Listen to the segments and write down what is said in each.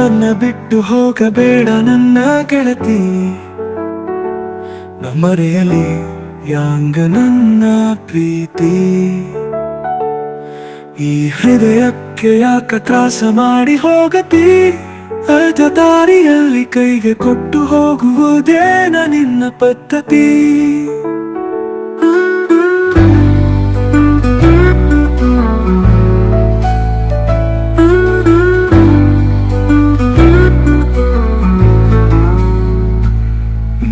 ನನ್ನ ಬಿಟ್ಟು ಹೋಗಬೇಡ ನನ್ನ ಗೆಳತಿ, ಮರೆಯಲಿ ಯಾಂಗ ನನ್ನ ಪ್ರೀತಿ. ಈ ಹೃದಯಕ್ಕೆ ಯಾಕ ತ್ರಾಸ ಮಾಡಿ ಹೋಗತಿ, ಅರ್ಧ ದಾರಿಯಲ್ಲಿ ಕೈಗೆ ಕೊಟ್ಟು ಹೋಗುವುದೇನ ನಿನ್ನ ಪದ್ಧತಿ.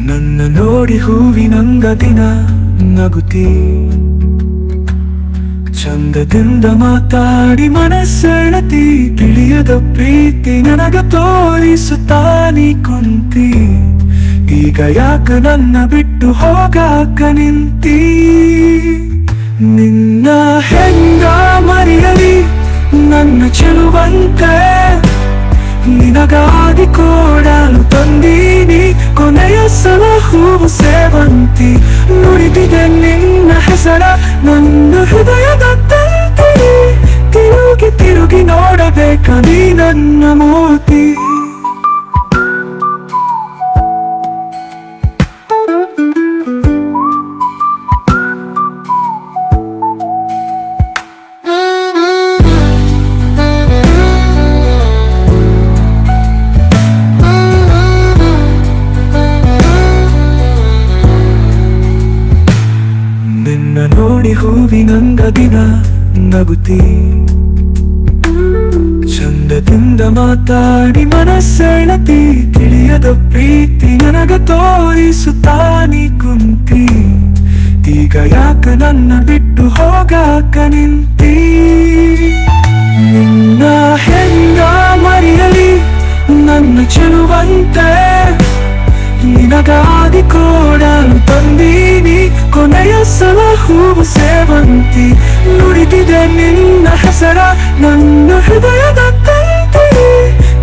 ನನ್ನ ನೋಡಿ ಹೂವಿನಂಗ ದಿನ ನಗುತ್ತಿ, ಚಂದದಿಂದ ಮಾತಾಡಿ ಮನಸ್ಸೆಳತಿ, ತಿಳಿಯದ ಪ್ರೀತಿ ನನಗ ತೋರಿಸುತ್ತಾ ನೀ ಕುಂತಿ. ಈಗ ಯಾಕ ನನ್ನ ಬಿಟ್ಟು ಹೋಗಾಕ ನಿಂತಿ, ನಿನ್ನ ಹೆಂಗ ಮರೆಯಲಿ ನನ್ನ ಚೆಲುವಂತೆ, ನಿನಗಾಗಿ ಕೊಡಲು ತಂದೀನಿ ಕೊನೆಯ ಸಲ ಹೂವು ಸೇವಂತಿ. ನುಡಿದಿದೆ ನಿನ್ನ ಹೆಸರ ನನ್ನ ಹೃದಯದ ತಂತಿ, ತಿರುಗಿ ತಿರುಗಿ ನೋಡಬೇಕ ನೀ ನನ್ನ ಮೋತಿ. ನೋಡಿ ಹೂವಿನಂಗ ದಿನ ನಗುತ್ತಿ, ಚಂದದಿಂದ ಮಾತಾಡಿ ಮನಸ್ಸೆಳತಿ, ತಿಳಿಯದ ಪ್ರೀತಿ ನನಗ ತೋರಿಸುತ್ತಾ ನೀ ಕುಂತಿ. ಈಗ ಯಾಕ ನನ್ನ ಬಿಟ್ಟು ಹೋಗಾಕ ನಿಂತಿ, ನಿನ್ನ ಹೆಂಗ ಮರೆಯಲಿ ನನ್ನ ಚೆಲುವಂತೆ, ನಿನಗಾಗಿ ಕೊಡಲು ತಂದೀನಿ ಕೊನೆಯ ಸಲ ಹೂವು ಸೇವಂತಿ. ನುಡಿದಿದೆ ನಿನ್ನ ಹೆಸರ ನನ್ನ ಹೃದಯದ ತಂತಿ,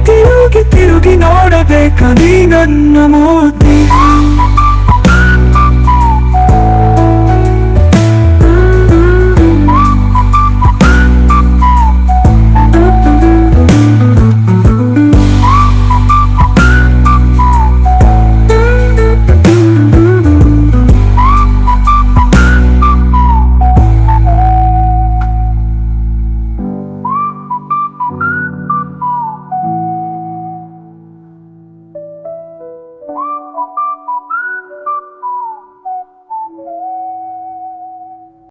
ತಿರುಗಿ ತಿರುಗಿ ನೋಡಬೇಕ ನೀ ನನ್ನ ಮೋತಿ.